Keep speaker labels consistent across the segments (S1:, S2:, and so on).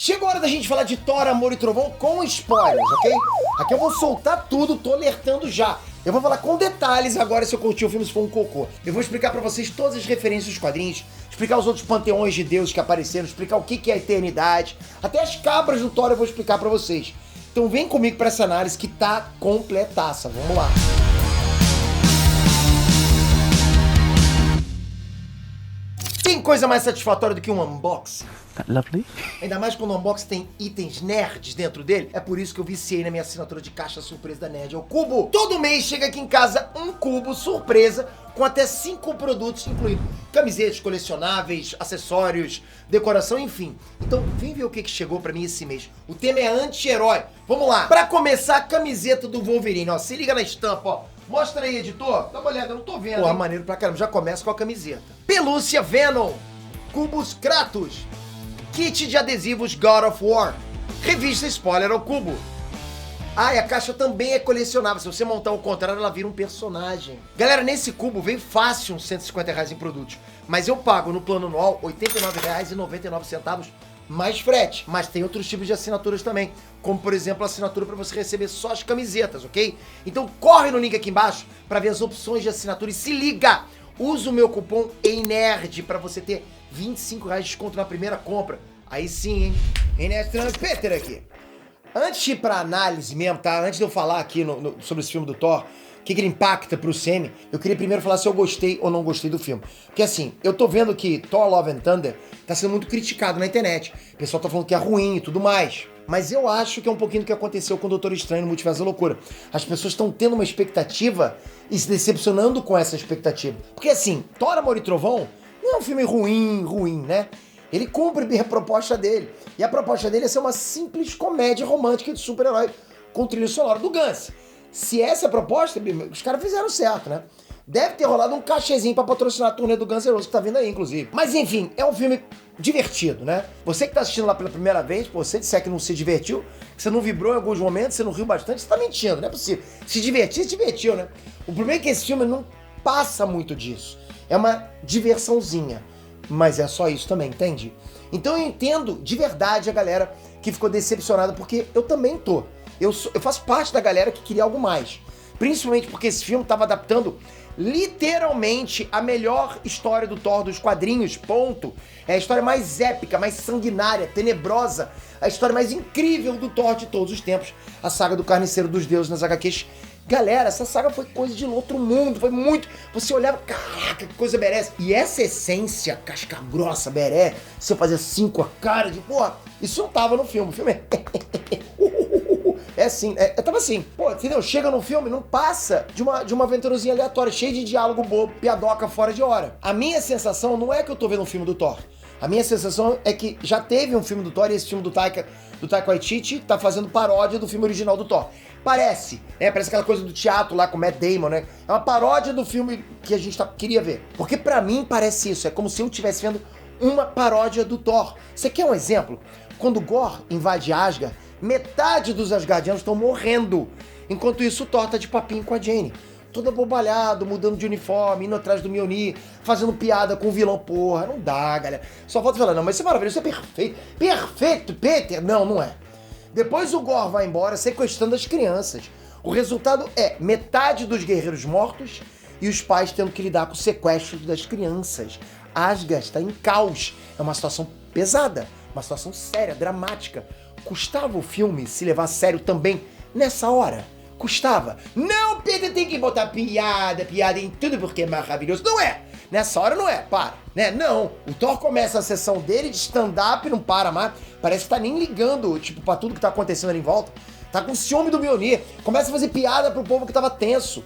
S1: Chegou a hora da gente falar de Thor, Amor e Trovão com spoilers, ok? Aqui eu vou soltar tudo, tô alertando já. Eu vou falar com detalhes agora se eu curti o filme, se for um cocô. Eu vou explicar pra vocês todas as referências dos quadrinhos, explicar os outros panteões de deuses que apareceram, explicar o que é a eternidade, até as cabras do Thor eu vou explicar pra vocês. Então vem comigo pra essa análise que tá completaça, vamos lá. Tem coisa mais satisfatória do que um unboxing?
S2: Lovely.
S1: Ainda mais quando o unboxing tem itens nerds dentro dele. É por isso que eu viciei na minha assinatura de caixa surpresa da Nerd, é o Cubo. Todo mês chega aqui em casa um cubo surpresa com até 5 produtos, incluindo camisetas colecionáveis, acessórios, decoração, enfim. Então vem ver o que chegou pra mim esse mês. O tema é anti-herói. Vamos lá. Pra começar, a camiseta do Wolverine, ó. Se liga na estampa, ó. Mostra aí, editor. Dá uma olhada, eu não tô vendo. Pô, maneiro pra caramba. Já começa com a camiseta. Pelúcia Venom. Cubos Kratos. Kit de adesivos God of War. Revista Spoiler ao Cubo. Ah, e a caixa também é colecionável. Se você montar ao contrário, ela vira um personagem. Galera, nesse cubo vem fácil uns R$150 em produtos. Mas eu pago no plano anual R$ 89,99 mais frete. Mas tem outros tipos de assinaturas também. Como, por exemplo, a assinatura para você receber só as camisetas, ok? Então corre no link aqui embaixo para ver as opções de assinatura. E se liga! Usa o meu cupom EINERD para você ter R$25 de desconto na primeira compra. Aí sim, hein? EINERD Transpeter aqui. Antes de ir pra análise mesmo, tá? Antes de eu falar aqui sobre esse filme do Thor, o que ele impacta pro Semi, eu queria primeiro falar se eu gostei ou não gostei do filme. Porque assim, eu tô vendo que Thor Love and Thunder tá sendo muito criticado na internet. O pessoal tá falando que é ruim e tudo mais. Mas eu acho que é um pouquinho do que aconteceu com o Doutor Estranho no Multiverso da Loucura. As pessoas estão tendo uma expectativa e se decepcionando com essa expectativa. Porque assim, Thor, Amor e Trovão não é um filme ruim, né? Ele cumpre bem a proposta dele. E a proposta dele é ser uma simples comédia romântica de super-herói com trilha sonora do Guns. Se essa é a proposta, os caras fizeram certo, né? Deve ter rolado um cachezinho pra patrocinar a turnê do Guns N' Roses, que tá vindo aí, inclusive. Mas enfim, é um filme divertido, né? Você que tá assistindo lá pela primeira vez, pô, você disser que não se divertiu, que você não vibrou em alguns momentos, você não riu bastante, você tá mentindo, não é possível. Se divertiu, né? O problema é que esse filme não passa muito disso. É uma diversãozinha. Mas é só isso também, entende? Então eu entendo de verdade a galera que ficou decepcionada, porque eu também tô. Eu faço parte da galera que queria algo mais. Principalmente porque esse filme tava adaptando literalmente a melhor história do Thor dos quadrinhos, ponto. É a história mais épica, mais sanguinária, tenebrosa, a história mais incrível do Thor de todos os tempos. A saga do Carniceiro dos Deuses nas HQs. Galera, essa saga foi coisa de outro mundo, foi muito... Você olhava, caraca, que coisa beré. E essa essência, casca grossa, beré, você fazia assim com a cara de... Porra, isso não tava no filme. O filme é... É assim, tava assim. Pô, entendeu? Chega no filme, não passa de uma aventurozinha aleatória, cheia de diálogo bobo, piadoca fora de hora. A minha sensação não é que eu tô vendo um filme do Thor. A minha sensação é que já teve um filme do Thor e esse filme do Taika Waititi tá fazendo paródia do filme original do Thor. Parece, né? Parece aquela coisa do teatro lá com o Matt Damon, né? É uma paródia do filme que a gente queria ver. Porque pra mim parece isso, é como se eu estivesse vendo uma paródia do Thor. Você quer um exemplo? Quando Gorr invade Asgard, metade dos Asgardianos estão morrendo. Enquanto isso, o Thor tá de papinho com a Jane. Todo abobalhado, mudando de uniforme, indo atrás do Mjolnir, fazendo piada com o vilão. Porra, não dá, galera. Só falta falar, não, mas isso é maravilhoso, isso é perfeito. Perfeito, Peter. Não, não é. Depois o Gorr vai embora sequestrando as crianças. O resultado é metade dos guerreiros mortos e os pais tendo que lidar com o sequestro das crianças. Asgard está em caos. É uma situação pesada, uma situação séria, dramática. Custava o filme se levar a sério também nessa hora? Custava. Não, Peter, tem que botar piada em tudo porque é maravilhoso. Não é! Nessa hora não é, para, né? Não, o Thor começa a sessão dele de stand-up e não para mais. Parece que tá nem ligando, tipo, pra tudo que tá acontecendo ali em volta. Tá com ciúme do Mjolnir. Começa a fazer piada pro povo que tava tenso.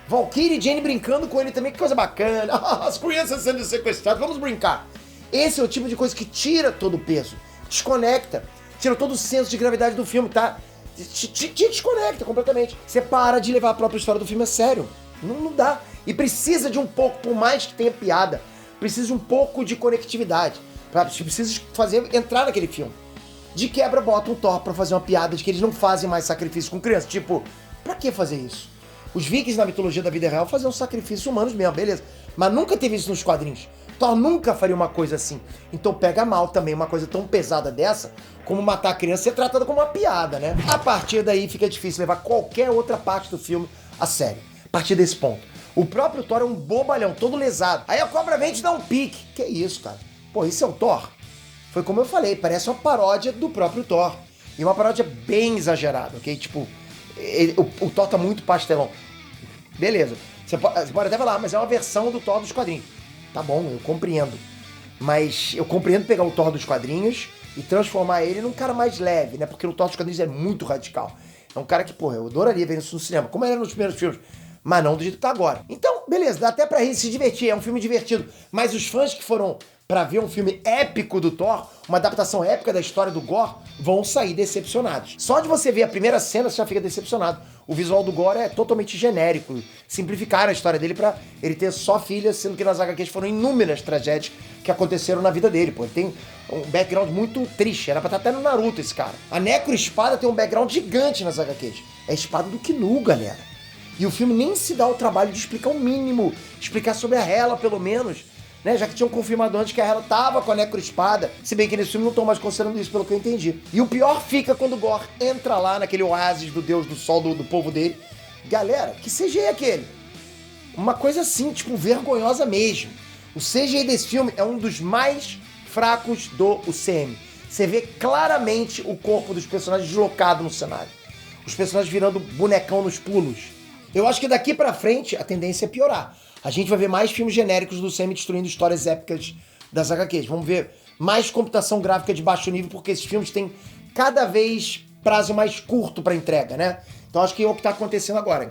S1: Valkyrie e Jane brincando com ele também, que coisa bacana. As crianças sendo sequestradas, vamos brincar. Esse é o tipo de coisa que tira todo o peso, desconecta, tira todo o senso de gravidade do filme, tá? Te desconecta completamente. Você para de levar a própria história do filme a sério. Não dá. E precisa de um pouco, por mais que tenha piada, precisa de um pouco de conectividade. Precisa fazer entrar naquele filme. De quebra, bota um Thor pra fazer uma piada de que eles não fazem mais sacrifício com criança. Tipo, pra que fazer isso? Os vikings na mitologia da vida real faziam sacrifícios humanos mesmo, beleza. Mas nunca teve isso nos quadrinhos. Thor nunca faria uma coisa assim. Então pega mal também uma coisa tão pesada dessa, como matar a criança ser tratada como uma piada, né? A partir daí fica difícil levar qualquer outra parte do filme a sério. A partir desse ponto. O próprio Thor é um bobalhão, todo lesado. Aí a cobra vem te dar um pique. Que isso, cara? Pô, isso é o Thor? Foi como eu falei, parece uma paródia do próprio Thor. E uma paródia bem exagerada, ok? Tipo, o Thor tá muito pastelão. Beleza. Você pode até falar, mas é uma versão do Thor dos quadrinhos. Tá bom, eu compreendo. Mas eu compreendo pegar o Thor dos quadrinhos e transformar ele num cara mais leve, né? Porque o Thor dos quadrinhos é muito radical. É um cara que, porra, eu adoraria ver isso no cinema, como era nos primeiros filmes. Mas não do jeito que tá agora. Então, beleza, dá até pra rir e se divertir, é um filme divertido. Mas os fãs que foram pra ver um filme épico do Thor, uma adaptação épica da história do Gorr, vão sair decepcionados. Só de você ver a primeira cena, você já fica decepcionado. O visual do Gorr é totalmente genérico. Simplificaram a história dele pra ele ter só filhas, sendo que nas HQs foram inúmeras tragédias que aconteceram na vida dele, pô. Ele tem um background muito triste, era pra estar até no Naruto esse cara. A Necro-Espada tem um background gigante nas HQs. É a espada do Knu, galera. E o filme nem se dá o trabalho de explicar o mínimo, explicar sobre a Hela, pelo menos, né? Já que tinham confirmado antes que a Hela tava com a Necro-Espada, se bem que nesse filme não estão mais considerando isso, pelo que eu entendi. E o pior fica quando o Gorr entra lá naquele oásis do deus do sol do povo dele. Galera, que CGI é aquele? Uma coisa assim, tipo, vergonhosa mesmo. O CGI desse filme é um dos mais fracos do UCM. Você vê claramente o corpo dos personagens deslocado no cenário. Os personagens virando bonecão nos pulos. Eu acho que daqui pra frente a tendência é piorar. A gente vai ver mais filmes genéricos do UCM destruindo histórias épicas das HQs. Vamos ver mais computação gráfica de baixo nível, porque esses filmes têm cada vez prazo mais curto pra entrega, né? Então acho que é o que tá acontecendo agora,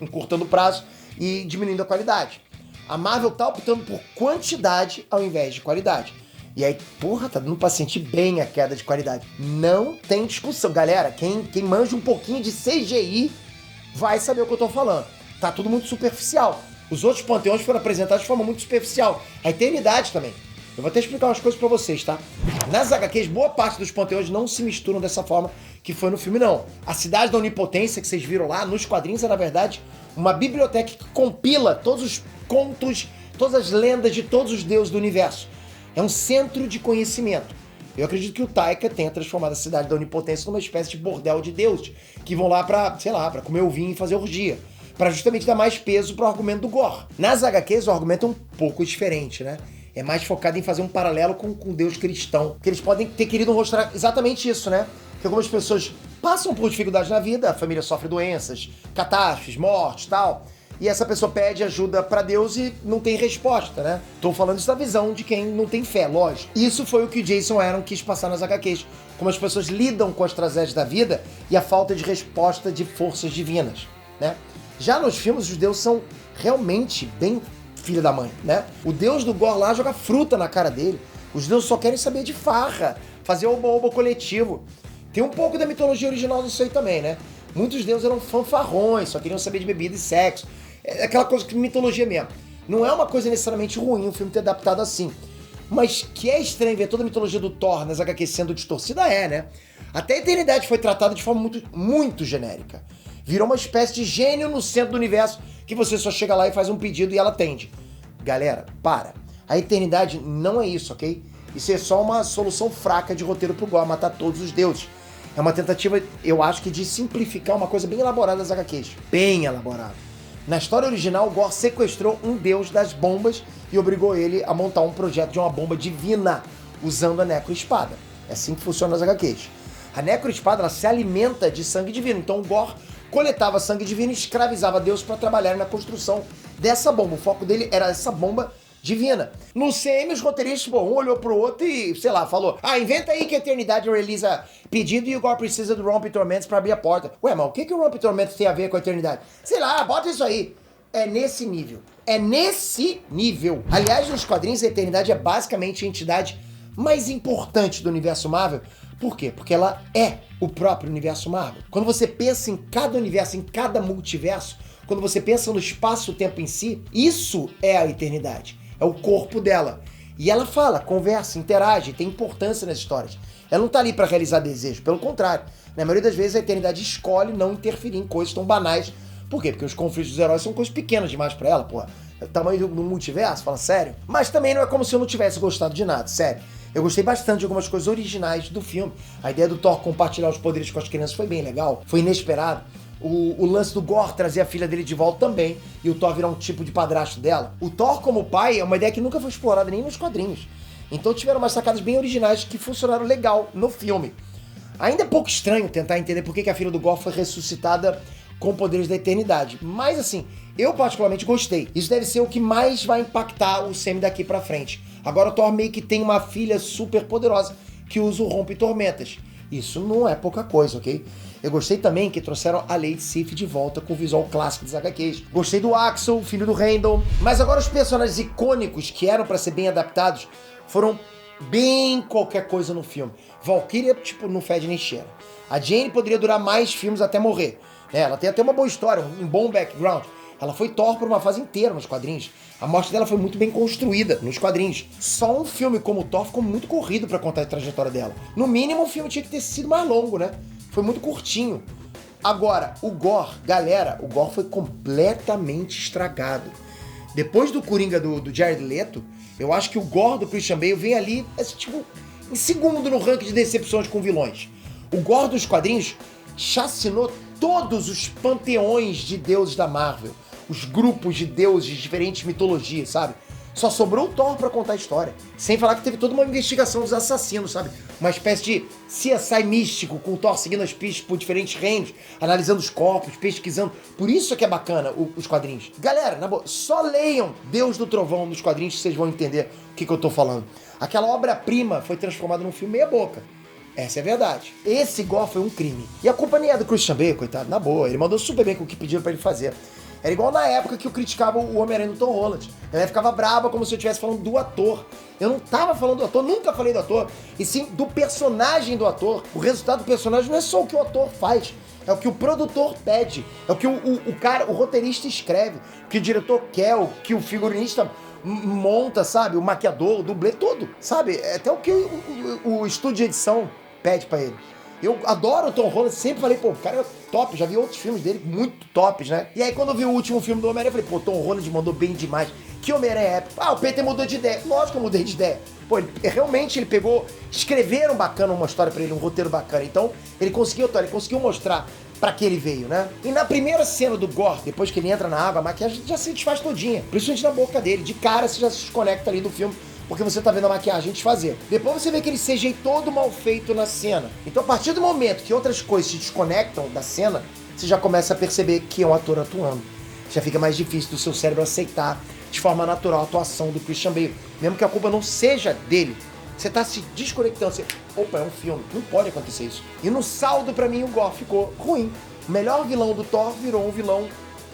S1: encurtando o prazo e diminuindo a qualidade. A Marvel tá optando por quantidade ao invés de qualidade. E aí, porra, tá dando pra sentir bem a queda de qualidade. Não tem discussão. Galera, quem manja um pouquinho de CGI vai saber o que eu tô falando. Tá tudo muito superficial. Os outros panteões foram apresentados de forma muito superficial. A Eternidade também. Eu vou até explicar umas coisas pra vocês, tá? Nas HQs, boa parte dos panteões não se misturam dessa forma que foi no filme, não. A Cidade da Onipotência, que vocês viram lá, nos quadrinhos, é, na verdade, uma biblioteca que compila todos os contos, todas as lendas de todos os deuses do universo. É um centro de conhecimento. Eu acredito que o Taika tenha transformado a Cidade da Onipotência numa espécie de bordel de deuses, que vão lá pra, sei lá, pra comer o vinho e fazer orgia. Pra justamente dar mais peso pro argumento do Gorr. Nas HQs, o argumento é um pouco diferente, né? É mais focado em fazer um paralelo com o Deus cristão. Que eles podem ter querido mostrar exatamente isso, né? Que algumas pessoas passam por dificuldades na vida, a família sofre doenças, catástrofes, mortes e tal. E essa pessoa pede ajuda pra Deus e não tem resposta, né? Tô falando isso da visão de quem não tem fé, lógico. Isso foi o que o Jason Aaron quis passar nas HQs. Como as pessoas lidam com as tragédias da vida e a falta de resposta de forças divinas, né? Já nos filmes, os deuses são realmente bem filha da mãe, né? O deus do Gorr lá joga fruta na cara dele. Os deuses só querem saber de farra, fazer oba-oba coletivo. Tem um pouco da mitologia original disso aí também, né? Muitos deuses eram fanfarrões, só queriam saber de bebida e sexo. É aquela coisa que mitologia mesmo. Não é uma coisa necessariamente ruim o filme ter adaptado assim. Mas que é estranho ver toda a mitologia do Thor nas HQs sendo distorcida, né? Até a Eternidade foi tratada de forma muito, muito genérica. Virou uma espécie de gênio no centro do universo que você só chega lá e faz um pedido e ela atende. Galera, para. A Eternidade não é isso, ok? Isso é só uma solução fraca de roteiro pro Gorr matar todos os deuses. É uma tentativa, eu acho que, de simplificar uma coisa bem elaborada das HQs. Bem elaborada. Na história original, o Gorr sequestrou um deus das bombas e obrigou ele a montar um projeto de uma bomba divina usando a Necro-Espada. É assim que funciona as HQs. A Necro-Espada, ela se alimenta de sangue divino. Então o Gorr coletava sangue divino e escravizava Deus para trabalhar na construção dessa bomba. O foco dele era essa bomba divina. No CM, os roteiristas, bom, um olhou pro outro e, sei lá, falou: ah, inventa aí que a Eternidade realiza pedido e o Gorr precisa do Rompe Tormentos pra abrir a porta. Ué, mas o que o Rompe Tormentos tem a ver com a Eternidade? Sei lá, bota isso aí. É nesse nível. É nesse nível. Aliás, nos quadrinhos, a Eternidade é basicamente a entidade mais importante do universo Marvel. Por quê? Porque ela é o próprio universo Marvel. Quando você pensa em cada universo, em cada multiverso, quando você pensa no espaço-tempo em si, isso é a Eternidade. É o corpo dela. E ela fala, conversa, interage, tem importância nas histórias. Ela não tá ali pra realizar desejo, pelo contrário. Na maioria das vezes a Eternidade escolhe não interferir em coisas tão banais. Por quê? Porque os conflitos dos heróis são coisas pequenas demais pra ela, porra. O tamanho do multiverso, fala sério. Mas também não é como se eu não tivesse gostado de nada, sério. Eu gostei bastante de algumas coisas originais do filme. A ideia do Thor compartilhar os poderes com as crianças foi bem legal, foi inesperado. O lance do Gorr trazer a filha dele de volta também, e o Thor virar um tipo de padrasto dela. O Thor como pai é uma ideia que nunca foi explorada nem nos quadrinhos. Então tiveram umas sacadas bem originais que funcionaram legal no filme. Ainda é pouco estranho tentar entender por que a filha do Gorr foi ressuscitada com poderes da eternidade. Mas assim, eu particularmente gostei. Isso deve ser o que mais vai impactar o Sam daqui pra frente. Agora o Thor meio que tem uma filha super poderosa que usa o rompe-tormentas. Isso não é pouca coisa, ok? Eu gostei também que trouxeram a Lady Sif de volta com o visual clássico dos HQs. Gostei do Axel, filho do Randall. Mas agora os personagens icônicos que eram pra ser bem adaptados foram bem qualquer coisa no filme. Valkyria, tipo, não fede nem cheira. A Jane poderia durar mais filmes até morrer. Ela tem até uma boa história, um bom background. Ela foi Thor por uma fase inteira nos quadrinhos. A morte dela foi muito bem construída nos quadrinhos. Só um filme como Thor ficou muito corrido pra contar a trajetória dela. No mínimo, o filme tinha que ter sido mais longo, né? Foi muito curtinho. Agora, o Gorr, galera, o Gorr foi completamente estragado. Depois do Coringa do Jared Leto, eu acho que o Gorr do Christian Bale vem ali, assim, tipo, em segundo no ranking de decepções com vilões. O Gorr dos quadrinhos chacinou todos os panteões de deuses da Marvel. Os grupos de deuses de diferentes mitologias, sabe? Só sobrou o Thor pra contar a história. Sem falar que teve toda uma investigação dos assassinos, sabe? Uma espécie de CSI místico, com o Thor seguindo as pistas por diferentes reinos, analisando os corpos, pesquisando. Por isso é que é bacana os quadrinhos. Galera, na boa, só leiam Deus do Trovão nos quadrinhos que vocês vão entender o que eu tô falando. Aquela obra-prima foi transformada num filme meia boca. Essa é a verdade. Esse Gorr foi um crime. E a culpa nem é do Christian Bale, coitado, na boa. Ele mandou super bem com o que pediram pra ele fazer. Era igual na época que eu criticava o Homem-Aranha do Tom Holland. Ela ficava braba como se eu estivesse falando do ator. Eu não tava falando do ator, nunca falei do ator. E sim do personagem do ator. O resultado do personagem não é só o que o ator faz. É o que o produtor pede. É o que o roteirista escreve. O que o diretor quer, o que o figurinista monta, sabe? O maquiador, o dublê, tudo. Sabe? É até o que o estúdio de edição pede pra ele. Eu adoro o Tom Holland, sempre falei, pô, o cara é top, já vi outros filmes dele muito tops, né? E aí quando eu vi o último filme do Homem-Aranha, eu falei, pô, Tom Holland mandou bem demais. Que Homem-Aranha é épico. Ah, o Peter mudou de ideia. Lógico que eu mudei de ideia. Pô, realmente ele pegou, escreveram bacana uma história pra ele, um roteiro bacana. Então, ele conseguiu mostrar pra que ele veio, né? E na primeira cena do Gorr, depois que ele entra na água, a maquiagem já se desfaz todinha. Principalmente na boca dele. De cara, você já se desconecta ali do filme, porque você tá vendo a maquiagem desfazer. Depois você vê aquele CGI todo mal feito na cena. Então, a partir do momento que outras coisas se desconectam da cena, você já começa a perceber que é um ator atuando. Já fica mais difícil do seu cérebro aceitar de forma natural a atuação do Christian Bale. Mesmo que a culpa não seja dele. Você tá se desconectando. Você, opa, é um filme. Não pode acontecer isso. E no saldo, pra mim, o Gorr ficou ruim. O melhor vilão do Thor virou um vilão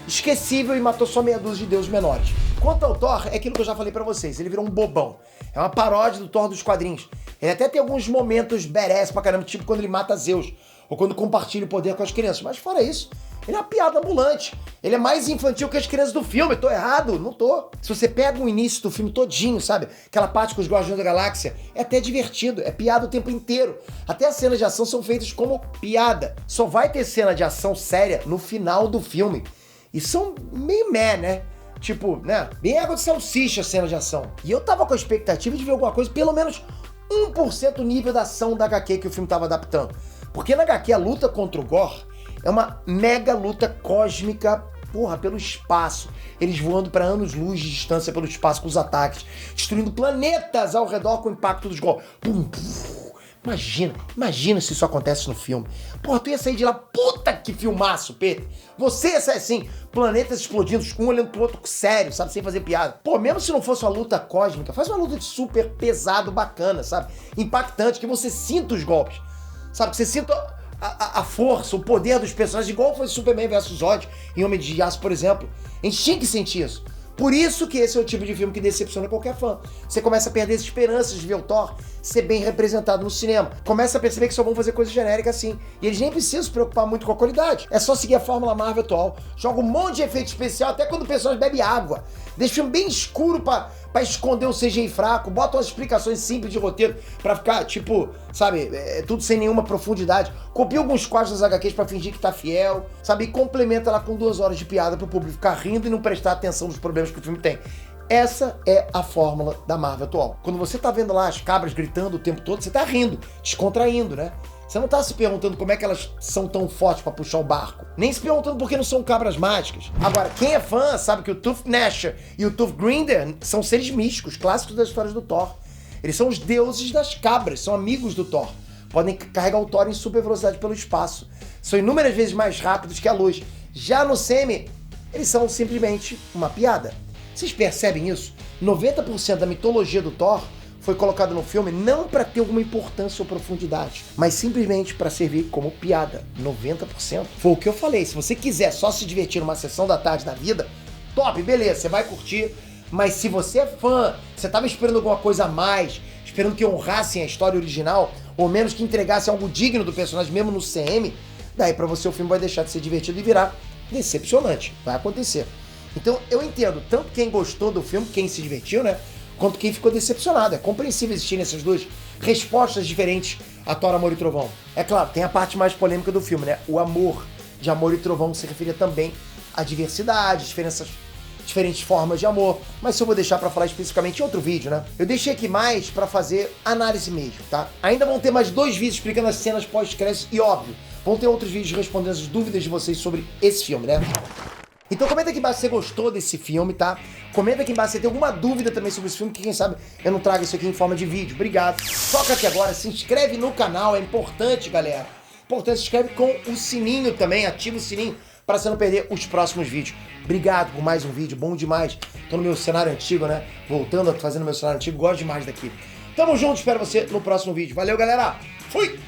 S1: esquecível e matou só meia dúzia de deuses menores. Quanto ao Thor, é aquilo que eu já falei pra vocês, ele virou um bobão. É uma paródia do Thor dos quadrinhos. Ele até tem alguns momentos badass pra caramba, tipo quando ele mata Zeus, ou quando compartilha o poder com as crianças. Mas fora isso, ele é uma piada ambulante. Ele é mais infantil que as crianças do filme. Tô errado? Não tô. Se você pega o início do filme todinho, sabe? Aquela parte com os Guardiões da Galáxia, é até divertido. É piada o tempo inteiro. Até as cenas de ação são feitas como piada. Só vai ter cena de ação séria no final do filme. E são meio né? Tipo, né? Bem água de salsicha a cena de ação. E eu tava com a expectativa de ver alguma coisa, pelo menos 1% do nível da ação da HQ que o filme tava adaptando. Porque na HQ a luta contra o Gorr é uma mega luta cósmica, porra, pelo espaço. Eles voando para anos-luz de distância pelo espaço com os ataques, destruindo planetas ao redor com o impacto dos Gorr. Pum, pum. Imagina se isso acontece no filme. Porra, tu ia sair de lá, puta que filmaço, Peter. Você ia sair assim, planetas explodindo, um olhando pro outro sério, sabe, sem fazer piada. Pô, mesmo se não fosse uma luta cósmica, faz uma luta de super pesado, bacana, sabe? Impactante, que você sinta os golpes, sabe? Que você sinta a força, o poder dos personagens, igual foi Superman vs Zod em Homem de Aço, por exemplo. A gente tinha que sentir isso. Por isso que esse é o tipo de filme que decepciona qualquer fã. Você começa a perder as esperanças de ver o Thor ser bem representado no cinema. Começa a perceber que só vão fazer coisas genéricas assim. E eles nem precisam se preocupar muito com a qualidade. É só seguir a fórmula Marvel atual. Joga um monte de efeito especial, até quando o personagem bebe água. Deixa o filme bem escuro pra pra esconder o CGI fraco, bota umas explicações simples de roteiro pra ficar, tipo, sabe, tudo sem nenhuma profundidade. Copia alguns quadros das HQs pra fingir que tá fiel, sabe, e complementa lá com 2 horas de piada pro público ficar rindo e não prestar atenção nos problemas que o filme tem. Essa é a fórmula da Marvel atual. Quando você tá vendo lá as cabras gritando o tempo todo, você tá rindo, descontraindo, né? Você não tá se perguntando como é que elas são tão fortes pra puxar o barco. Nem se perguntando por que não são cabras mágicas. Agora, quem é fã sabe que o Tooth Gnasher e o Tooth Grinder são seres místicos, clássicos das histórias do Thor. Eles são os deuses das cabras, são amigos do Thor. Podem carregar o Thor em super velocidade pelo espaço. São inúmeras vezes mais rápidos que a luz. Já no Semi, eles são simplesmente uma piada. Vocês percebem isso? 90% da mitologia do Thor foi colocado no filme não para ter alguma importância ou profundidade, mas simplesmente para servir como piada. 90%. Foi o que eu falei. Se você quiser só se divertir numa sessão da tarde da vida, top, beleza, você vai curtir. Mas se você é fã, você tava esperando alguma coisa a mais, esperando que honrassem a história original, ou menos que entregassem algo digno do personagem mesmo no CM, daí pra você o filme vai deixar de ser divertido e virar decepcionante. Vai acontecer. Então eu entendo tanto quem gostou do filme, quem se divertiu, né? Quanto quem ficou decepcionado. É compreensível existirem essas duas respostas diferentes a Thor, Amor e Trovão. É claro, tem a parte mais polêmica do filme, né? O amor de Amor e Trovão se referia também à diversidade, diferentes formas de amor. Mas isso eu vou deixar pra falar especificamente em outro vídeo, né? Eu deixei aqui mais pra fazer análise mesmo, tá? Ainda vão ter mais 2 vídeos explicando as cenas pós-créditos e, óbvio, vão ter outros vídeos respondendo as dúvidas de vocês sobre esse filme, né? Então comenta aqui embaixo se você gostou desse filme, tá? Comenta aqui embaixo se você tem alguma dúvida também sobre esse filme, que quem sabe eu não trago isso aqui em forma de vídeo. Obrigado. Toca aqui agora, se inscreve no canal, é importante, galera. Importante, se inscreve com o sininho também, ativa o sininho para você não perder os próximos vídeos. Obrigado por mais um vídeo, bom demais. Tô no meu cenário antigo, né? Voltando a fazendo meu cenário antigo, gosto demais daqui. Tamo junto, espero você no próximo vídeo. Valeu, galera. Fui!